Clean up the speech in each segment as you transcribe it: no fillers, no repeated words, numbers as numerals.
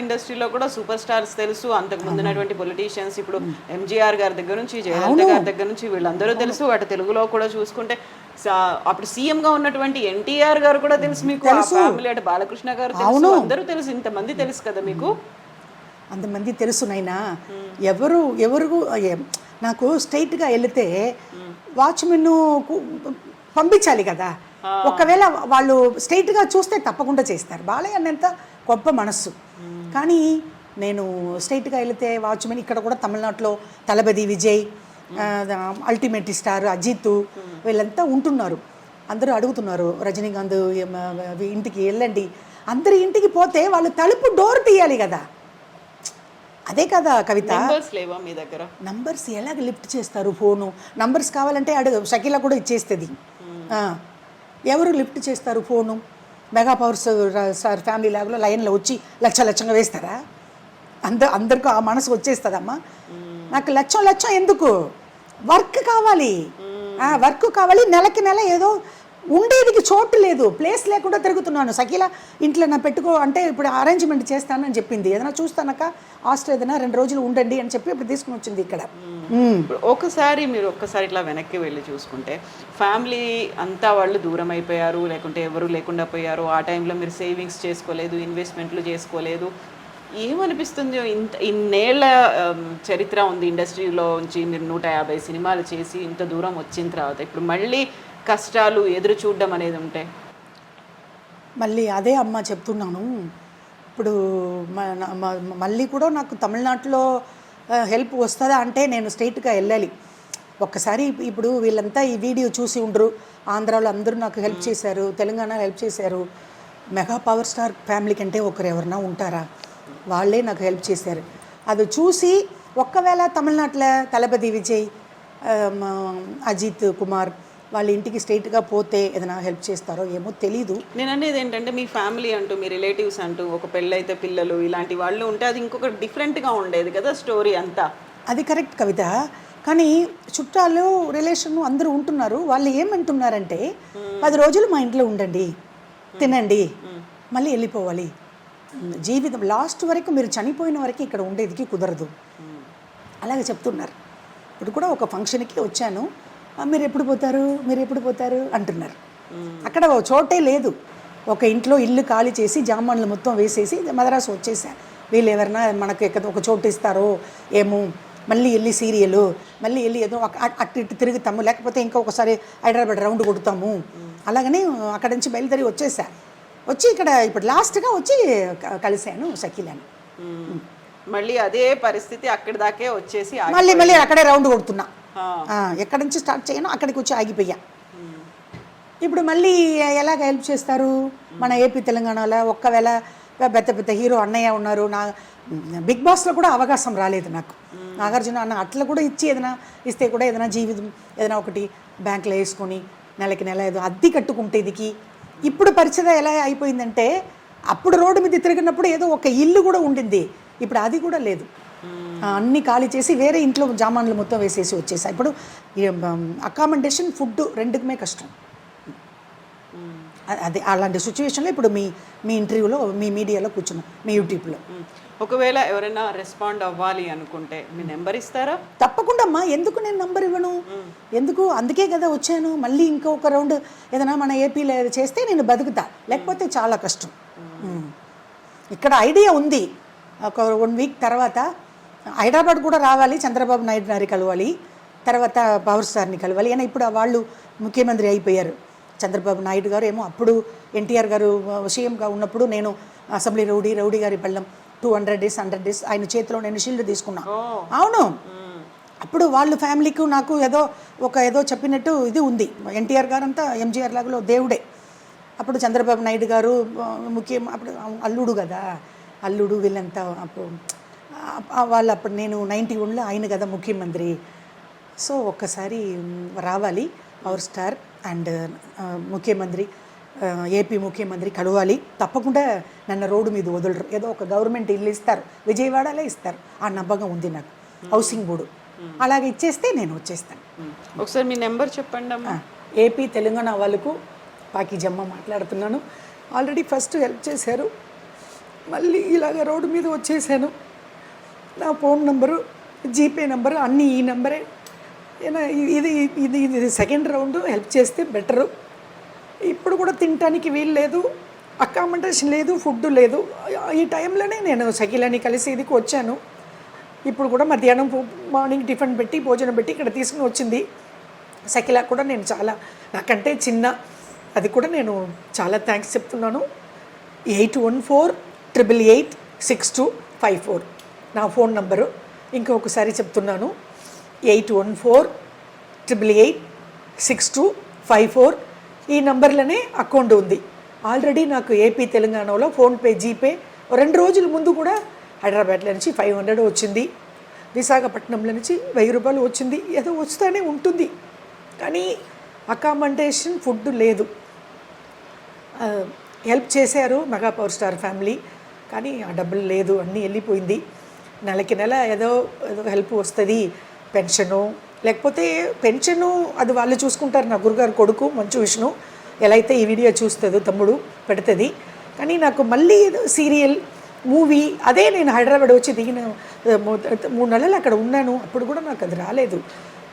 ఇండస్ట్రీలో కూడా super stars తెలుసు, అంతకు ముందున్నటువంటి పొలిటీషియన్స్, ఇప్పుడు ఎంజీఆర్ గారి దగ్గర నుంచి జయలలిత గారి దగ్గర నుంచి వీళ్ళందరూ తెలుసు. అటు తెలుగులో కూడా చూసుకుంటే అప్పుడు సీఎం గా ఉన్నటువంటి ఎన్టీఆర్ గారు కూడా తెలుసు మీకు, ఫ్యామిలీ అటు బాలకృష్ణ గారు తెలుసు, అందరూ తెలుసు, ఇంతమంది తెలుసు కదా మీకు. అంతమంది తెలుసు నైనా. ఎవరు ఎవరు నాకు స్ట్రైట్గా వెళితే వాచ్మెన్ పంపించాలి కదా, ఒకవేళ వాళ్ళు స్ట్రైట్గా చూస్తే తప్పకుండా చేస్తారు. బాలయ్య అన్నంత గొప్ప మనస్సు. కానీ నేను స్ట్రైట్గా వెళితే వాచ్మెన్ ఇక్కడ కూడా తమిళనాడులో తలపతి విజయ్, అల్టిమేట్ స్టార్ అజిత్ వీళ్ళంతా ఉంటున్నారు. అందరూ అడుగుతున్నారు రజనీకాంత్ ఇంటికి వెళ్ళండి, అందరి ఇంటికి పోతే వాళ్ళు తలుపు డోర్ తీయాలి కదా. అదే కదా కవిత, నంబర్స్ ఎలాగ లిఫ్ట్ చేస్తారు? ఫోను నంబర్స్ కావాలంటే అడుగు, షకీలా కూడా ఇచ్చేస్తుంది. ఎవరు లిఫ్ట్ చేస్తారు phone? Mega power star family లాగ్లో లైన్లో వచ్చి లక్షంగా వేస్తారా? అందరికీ ఆ మనసు వచ్చేస్తుందమ్మా. నాకు లక్షం ఎందుకు? వర్క్ కావాలి, వర్క్ కావాలి. నెలకి నెల ఏదో ఉండేదికి చోటు లేదు, ప్లేస్ లేకుండా తిరుగుతున్నాను. షకీలా ఇంట్లో నా పెట్టుకో అంటే ఇప్పుడు అరేంజ్మెంట్ చేస్తానని చెప్పింది. ఏదైనా చూస్తానక్క హాస్టల్ ఏదైనా 2 రోజులు ఉండండి అని చెప్పి ఇప్పుడు తీసుకుని వచ్చింది ఇక్కడ. ఒకసారి మీరు ఇట్లా వెనక్కి వెళ్ళి చూసుకుంటే ఫ్యామిలీ అంతా వాళ్ళు దూరం అయిపోయారు, లేకుంటే ఎవరు లేకుండా పోయారు. ఆ టైంలో మీరు సేవింగ్స్ చేసుకోలేదు, ఇన్వెస్ట్మెంట్లు చేసుకోలేదు. ఏమనిపిస్తుంది? ఇన్నేళ్ల చరిత్ర ఉంది ఇండస్ట్రీలో నుంచి, మీరు 150 సినిమాలు చేసి ఇంత దూరం వచ్చిన తర్వాత ఇప్పుడు మళ్ళీ కష్టాలు ఎదురు చూడడం అనేది ఉంటే మళ్ళీ అదే అమ్మ చెప్తున్నాను. ఇప్పుడు మళ్ళీ కూడా నాకు తమిళనాడులో హెల్ప్ వస్తుందా అంటే నేను స్ట్రైట్గా వెళ్ళాలి. ఒక్కసారి ఇప్పుడు వీళ్ళంతా ఈ వీడియో చూసి ఉండరు, ఆంధ్రాలో అందరూ నాకు హెల్ప్ చేశారు, తెలంగాణలో హెల్ప్ చేశారు. మెగా పవర్ స్టార్ ఫ్యామిలీ కంటే ఒకరు ఎవరన్నా ఉంటారా? వాళ్ళే నాకు హెల్ప్ చేశారు. అది చూసి ఒక్కవేళ తమిళనాడులో తలపతి విజయ్, అజిత్ కుమార్ వాళ్ళ ఇంటికి స్ట్రైట్గా పోతే ఏదైనా హెల్ప్ చేస్తారో ఏమో తెలీదు. నేను అనేది ఏంటంటే మీ ఫ్యామిలీ అంటూ, మీ రిలేటివ్స్ అంటూ, ఒక పెళ్ళైతే పిల్లలు ఇలాంటి వాళ్ళు ఉంటే అది ఇంకొక డిఫరెంట్గా ఉండేది కదా స్టోరీ అంతా. అది కరెక్ట్ కవిత. కానీ చుట్టాలు రిలేషన్ అందరూ ఉంటున్నారు. వాళ్ళు ఏమంటున్నారంటే 10 రోజులు మా ఇంట్లో ఉండండి, తినండి, మళ్ళీ వెళ్ళిపోవాలి. జీవితం లాస్ట్ వరకు మీరు చనిపోయిన వరకు ఇక్కడ ఉండేదికి కుదరదు అలాగే చెప్తున్నారు. ఇప్పుడు కూడా ఒక ఫంక్షన్కి వచ్చాను, మీరు ఎప్పుడు పోతారు అంటున్నారు. అక్కడ చోటే లేదు. ఒక ఇంట్లో ఇల్లు ఖాళీ చేసి జామాన్లు మొత్తం వేసేసి మద్రాసు వచ్చేసారు. వీళ్ళు ఎవరైనా మనకు ఒక చోటు ఇస్తారో ఏమో, మళ్ళీ వెళ్ళి సీరియలు, మళ్ళీ వెళ్ళి ఏదో అటు ఇటు తిరుగుతాము, లేకపోతే ఇంకా ఒకసారి హైదరాబాద్ రౌండ్ కొడుతాము. అలాగని అక్కడి నుంచి బయలుదేరి వచ్చి ఇక్కడ ఇప్పుడు లాస్ట్గా వచ్చి కలిశాను షకీలాని. మళ్ళీ అదే పరిస్థితి అక్కడి దాకే వచ్చేసి మళ్ళీ అక్కడే రౌండ్ కొడుతున్నా. ఎక్కడి నుంచి స్టార్ట్ చేయను అక్కడికి వచ్చి ఆగిపోయా. ఇప్పుడు మళ్ళీ ఎలాగ హెల్ప్ చేస్తారు? మన ఏపీ తెలంగాణలో ఒక్కవేళ పెద్ద హీరో అన్నయ్య ఉన్నారు. నా బిగ్ బాస్లో కూడా అవకాశం రాలేదు నాకు. నాగార్జున అన్న అట్లా కూడా ఏదైనా ఇస్తే కూడా ఏదైనా జీవితం ఏదైనా ఒకటి బ్యాంకులో వేసుకొని నెలకి నెల ఏదో అద్దె కట్టుకుంటేదికి. ఇప్పుడు పరిచయం ఎలా అయిపోయిందంటే, అప్పుడు రోడ్డు మీద తిరిగినప్పుడు ఏదో ఒక ఇల్లు కూడా ఉండింది, ఇప్పుడు అది కూడా లేదు. అన్నీ ఖాళీ చేసి వేరే ఇంట్లో జామాన్లు మొత్తం వేసేసి వచ్చేసాయి. ఇప్పుడు అకామిడేషన్, ఫుడ్ రెండుకుమే కష్టం. అదే అలాంటి సిచ్యువేషన్లో ఇప్పుడు మీ ఇంటర్వ్యూలో, మీ మీడియాలో కూర్చున్నాం, మీ యూట్యూబ్లో. ఒకవేళ ఎవరైనా రెస్పాండ్ అవ్వాలి అనుకుంటే మీ నెంబర్ ఇస్తారా? తప్పకుండా అమ్మా. ఎందుకు నేను నెంబర్ ఇవ్వను? ఎందుకు? అందుకే కదా వచ్చాను. మళ్ళీ ఇంకొక రౌండ్ ఏదైనా మన ఏపీలో చేస్తే నేను బతుకుతా, లేకపోతే చాలా కష్టం. ఇక్కడ ఐడియా ఉంది. ఒక 1 వీక్ తర్వాత హైదరాబాద్ కూడా రావాలి, చంద్రబాబు నాయుడు గారిని కలవాలి, తర్వాత పవర్ స్టార్ని కలవాలి. అయినా ఇప్పుడు వాళ్ళు ముఖ్యమంత్రి అయిపోయారు. చంద్రబాబు నాయుడు గారు ఏమో అప్పుడు ఎన్టీఆర్ గారు సీఎంగా ఉన్నప్పుడు నేను అసెంబ్లీ రౌడీ గారి పళ్ళం 200 days 100 days ఆయన చేతిలో నేను షీల్డ్ తీసుకున్నా. అవును, అప్పుడు వాళ్ళ ఫ్యామిలీకి నాకు ఏదో చెప్పినట్టు ఇది ఉంది. ఎన్టీఆర్ గారు అంతా ఎంజీఆర్ లాగా దేవుడే. అప్పుడు చంద్రబాబు నాయుడు గారు అప్పుడు అల్లుడు కదా, అల్లుడు వీళ్ళంతా అప్పుడు వాళ్ళు అప్పుడు నేను 91లో ఆయన కదా ముఖ్యమంత్రి. సో ఒక్కసారి రావాలి పవర్ స్టార్ అండ్ ముఖ్యమంత్రి, ఏపీ ముఖ్యమంత్రి కలవాలి. తప్పకుండా నన్ను రోడ్డు మీద వదలరు. ఏదో ఒక గవర్నమెంట్ ఇల్లు ఇస్తారు, విజయవాడలో ఇస్తారు. ఆ నమ్మకం ఉంది నాకు. హౌసింగ్ బోర్డు అలాగే ఇచ్చేస్తే నేను వచ్చేస్తాను. ఒకసారి మీ నెంబర్ చెప్పండి అమ్మా. ఏపీ తెలంగాణ వాళ్ళకు పాకిజమ్మ మాట్లాడుతున్నాను. ఆల్రెడీ ఫస్ట్ హెల్ప్ చేశారు, మళ్ళీ ఇలాగ రోడ్డు మీద వచ్చేసాను. నా ఫోన్ నంబరు, జీపే నెంబరు అన్నీ ఈ నెంబరే. ఇది ఇది ఇది సెకండ్ రౌండ్, హెల్ప్ చేస్తే బెటరు. ఇప్పుడు కూడా తినటానికి వీలు లేదు, అకామిడేషన్ లేదు, ఫుడ్ లేదు. ఈ టైంలోనే నేను షకీలని కలిసి ఇదికి వచ్చాను. ఇప్పుడు కూడా మధ్యాహ్నం మార్నింగ్ టిఫిన్ పెట్టి భోజనం పెట్టి ఇక్కడ తీసుకుని వచ్చింది. షకీలా కూడా నేను చాలా, నాకంటే చిన్న, అది కూడా నేను చాలా థ్యాంక్స్ చెప్తున్నాను. 8148886254 నా ఫోన్ నంబరు. ఇంకొకసారి చెప్తున్నాను, 8148886254 ఈ నంబర్లోనే అకౌంట్ ఉంది. ఆల్రెడీ నాకు ఏపీ తెలంగాణలో ఫోన్పే, జీపే 2 రోజుల ముందు కూడా హైదరాబాద్లో నుంచి 500 వచ్చింది, విశాఖపట్నంలో నుంచి 1000 రూపాయలు వచ్చింది. ఏదో వస్తూనే ఉంటుంది, కానీ అకామిడేషన్, ఫుడ్ లేదు. హెల్ప్ చేశారు మెగా పవర్ స్టార్ ఫ్యామిలీ, కానీ ఆ డబ్బులు లేదు, అన్నీ వెళ్ళిపోయింది. నెలకి నెల ఏదో హెల్ప్ వస్తుంది, పెన్షను, లేకపోతే పెన్షను అది వాళ్ళు చూసుకుంటారు. నా గురుగారు కొడుకు మంచు విష్ణు ఎలా అయితే ఈ వీడియో చూస్తుందో తమ్ముడు పెడుతుంది. కానీ నాకు మళ్ళీ సీరియల్, మూవీ, అదే నేను హైదరాబాద్ వచ్చి దిగిన 3 నెలలు అక్కడ ఉన్నాను, అప్పుడు కూడా నాకు అది రాలేదు.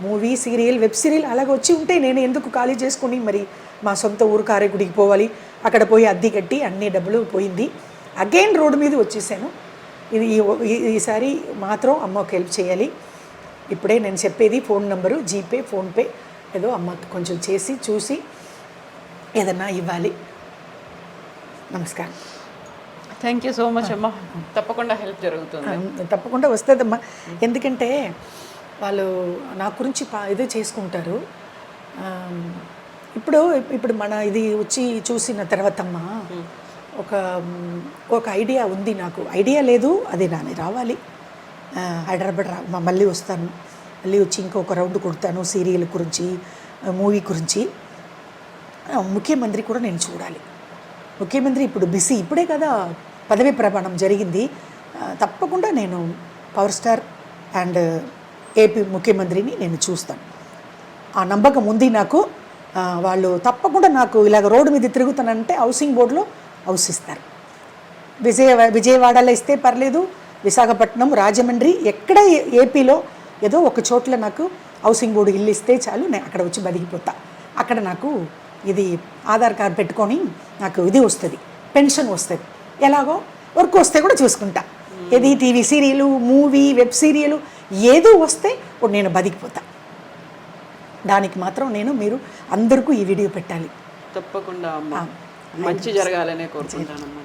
మూవీ, సీరియల్, వెబ్ సీరియల్ అలాగే వచ్చి ఉంటే నేను ఎందుకు ఖాళీ చేసుకుని మరి మా సొంత ఊరు కారేగుడికి పోవాలి, అక్కడ పోయి అద్దె కట్టి అన్ని డబ్బులు పోయింది. అగైన్ రోడ్డు మీద వచ్చేసాను. ఇది ఈసారి మాత్రం అమ్మకి హెల్ప్ చేయాలి. ఇప్పుడే నేను చెప్పేది ఫోన్ నంబరు, జీపే, ఫోన్పే ఏదో అమ్మకి కొంచెం చేసి చూసి ఏదన్నా ఇవ్వాలి. నమస్కారం. థ్యాంక్ యూ సో మచ్ అమ్మ. తప్పకుండా హెల్ప్ జరుగుతుంది, తప్పకుండా వస్తుందమ్మా. ఎందుకంటే వాళ్ళు నా గురించి ఇది చేసుకుంటారు. ఇప్పుడు మన ఇది వచ్చి చూసిన తర్వాత అమ్మా ఒక ఐడియా ఉంది. నాకు ఐడియా లేదు, అది నాని రావాలి. హైదరాబాద్ మళ్ళీ వస్తాను, మళ్ళీ వచ్చి ఇంకొక రౌండ్ కొడతాను సీరియల్ గురించి, మూవీ గురించి. ముఖ్యమంత్రి కూడా నేను చూడాలి. ముఖ్యమంత్రి ఇప్పుడు బిజీ, ఇప్పుడే కదా పదవి ప్రమాణం జరిగింది. తప్పకుండా నేను పవర్ స్టార్ అండ్ ఏపీ ముఖ్యమంత్రిని నేను చూస్తాను. ఆ నమ్మకం ఉంది నాకు. వాళ్ళు తప్పకుండా నాకు ఇలాగ రోడ్డు మీద తిరుగుతానంటే హౌసింగ్ బోర్డులో హౌస్ ఇస్తారు. విజయవాడలో ఇస్తే పర్లేదు, విశాఖపట్నం, రాజమండ్రి, ఎక్కడ ఏపీలో ఏదో ఒక చోట్ల నాకు హౌసింగ్ బోర్డు ఇల్లు ఇస్తే చాలు, నేను అక్కడ వచ్చి బతికిపోతా. అక్కడ నాకు ఇది ఆధార్ కార్డు పెట్టుకొని నాకు ఇది వస్తుంది, పెన్షన్ వస్తుంది. ఎలాగో వర్క్ వస్తే కూడా చూసుకుంటా. ఇది TV serial, movie, web serial ఏదో వస్తే ఇప్పుడు నేను బతికిపోతా. దానికి మాత్రం మీరు అందరికీ ఈ వీడియో పెట్టాలి. తప్పకుండా అమ్మ, మంచి జరగాలనే కోరుకుంటానమ్మా.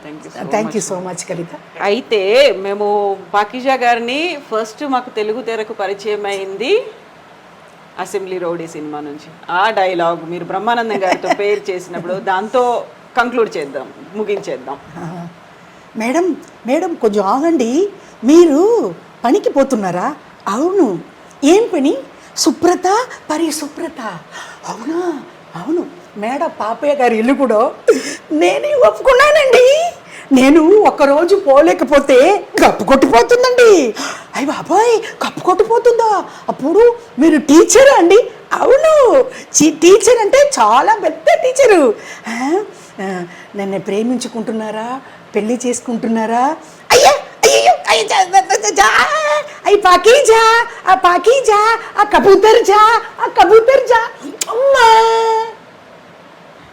థ్యాంక్ యూ సో మచ్ కవిత. అయితే మేము పాకిజా గారిని ఫస్ట్ మాకు తెలుగు తెరకు పరిచయం అయింది అసెంబ్లీ రౌడీ సినిమా నుంచి. ఆ డైలాగ్ మీరు బ్రహ్మానందం గారితో పేరు చేసినప్పుడు దాంతో కంక్లూడ్ చేద్దాం, ముగించేద్దాం. మేడం కొంచెం ఆగండి, మీరు పనికి పోతున్నారా? అవును. ఏం పని? శుభ్రత, పరిశుభ్రత. అవునా? అవును మేడం. పాపయ్య గారి ఇల్లు కూడా నేనే ఒప్పుకున్నానండి. నేను ఒక్కరోజు పోలేకపోతే కప్పు కొట్టిపోతుందండి. అయ్య బాబాయ్, కప్పు కొట్టిపోతుందా? అప్పుడు మీరు టీచరా అండి? అవును, టీచర్ అంటే చాలా పెద్ద టీచరు. నన్ను ప్రేమించుకుంటున్నారా, పెళ్ళి చేసుకుంటున్నారా? అయ్యా అయ్యో అయ్యి పాకీజా, ఆ పాకీజా, ఆ కబూతర్ జా, ఆ కబూతర్ జా.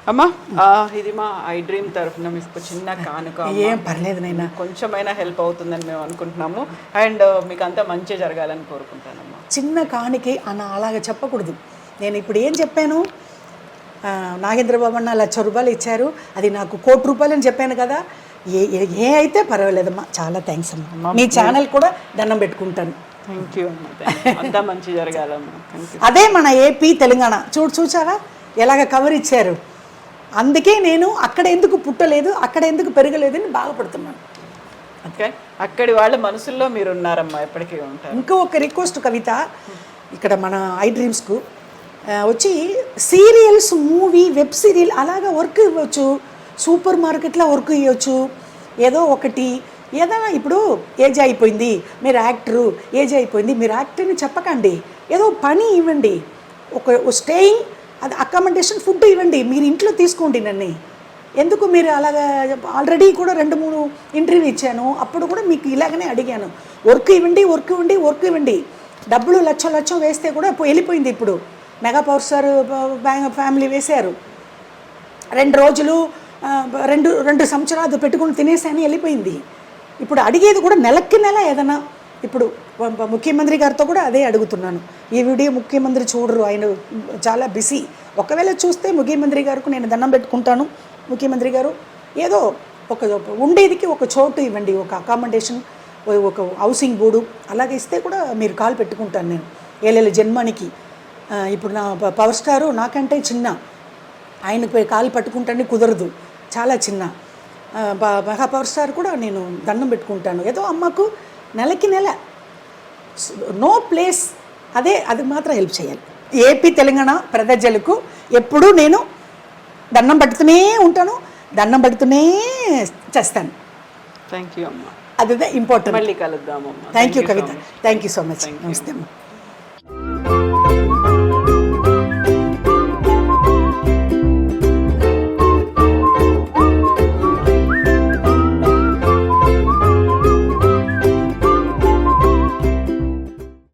అమ్మా, ఇది మా ఐ డ్రీమ్ తరఫున మీకు చిన్న కానుక. ఏం పర్లేదు నైనా, కొంచెమైనా హెల్ప్ అవుతుందని మేము అనుకుంటున్నాము. అండ్ మీకు అంతా మంచి జరగాలని కోరుకుంటానమ్మా. చిన్న కానుకే అలాగ చెప్పకూడదు. నేను ఇప్పుడు ఏం చెప్పాను? నాగేంద్రబాబు అన్న 1,00,000 రూపాయలు ఇచ్చారు, అది నాకు 1,00,00,000 రూపాయలు అని చెప్పాను కదా. ఏ అయితే పర్వాలేదమ్మా. చాలా థ్యాంక్స్ అమ్మా. మీ ఛానల్ కూడా దండం పెట్టుకుంటాను. థ్యాంక్ యూ అమ్మా. అంతా మంచి జరగాలమ్మా. అదే మన ఏపీ తెలంగాణ చూసావా ఎలాగ కవర్ ఇచ్చారు. అందుకే నేను అక్కడ ఎందుకు పుట్టలేదు, అక్కడ ఎందుకు పెరగలేదని బాధపడుతున్నాను. ఓకే, అక్కడి వాళ్ళ మనసుల్లో మీరు ఉన్నారమ్మా, ఎప్పటికీ ఉంటారు. ఇంకో ఒక రిక్వెస్ట్ కవిత, ఇక్కడ మన ఐ డ్రీమ్స్కు వచ్చి సీరియల్స్, మూవీ, వెబ్ సీరియల్ అలాగా వర్క్ ఇవ్వచ్చు, సూపర్ మార్కెట్లో వర్క్ ఇవ్వచ్చు. ఏదో ఒకటి ఏదైనా. ఇప్పుడు ఏజ్ అయిపోయింది మీరు యాక్టరు, ఏజ్ అయిపోయింది మీరు యాక్టర్ని చెప్పకండి, ఏదో పని ఇవ్వండి. ఒక స్టేయింగ్, అది అకామిడేషన్, ఫుడ్ ఇవ్వండి. మీరు ఇంట్లో తీసుకోండి. నన్ను ఎందుకు మీరు అలాగా ఆల్రెడీ కూడా 2-3 ఇంటర్వ్యూ ఇచ్చాను, అప్పుడు కూడా మీకు ఇలాగనే అడిగాను, వర్క్ ఇవ్వండి, డబ్బులు లక్షం వేస్తే కూడా వెళ్ళిపోయింది. ఇప్పుడు మెగా పవర్ స్టార్ ఫ్యామిలీ వేశారు, 2 రోజులు 2 సంవత్సరాలు పెట్టుకుని తినేసాని వెళ్ళిపోయింది. ఇప్పుడు అడిగేది కూడా నెలకి నెల ఏదైనా. ఇప్పుడు ముఖ్యమంత్రి గారితో కూడా అదే అడుగుతున్నాను, ఈ వీడియో ముఖ్యమంత్రి చూడరు, ఆయన చాలా బిజీ. ఒకవేళ చూస్తే ముఖ్యమంత్రి గారికి నేను దండం పెట్టుకుంటాను, ముఖ్యమంత్రి గారు ఏదో ఒక ఉండేదికి ఒక చోటు ఇవ్వండి, ఒక అకామిడేషన్, ఒక హౌసింగ్ బోర్డు అలాగే ఇస్తే కూడా మీరు కాల్ పెట్టుకుంటాను నేను ఏళ్ళ జన్మానికి. ఇప్పుడు నా పవర్ స్టారు నాకంటే చిన్న, ఆయనకు కాలు పట్టుకుంటానే కుదరదు, చాలా చిన్న. మెగా పవర్ స్టార్ కూడా నేను దండం పెట్టుకుంటాను, ఏదో అమ్మకు నెలకి నెల నో ప్లేస్, అది మాత్రం హెల్ప్ చేయాలి. ఏపీ తెలంగాణ ప్రజలకు ఎప్పుడూ నేను దండం పెడుతూనే ఉంటాను, దండం పెడుతూనే చేస్తాను. థ్యాంక్ యూ అమ్మ, అదే ఇంపార్టెంట్. మళ్ళీ కలుద్దామమ్మా. Thank you Kavitha, thank you so much. నమస్తే అమ్మ.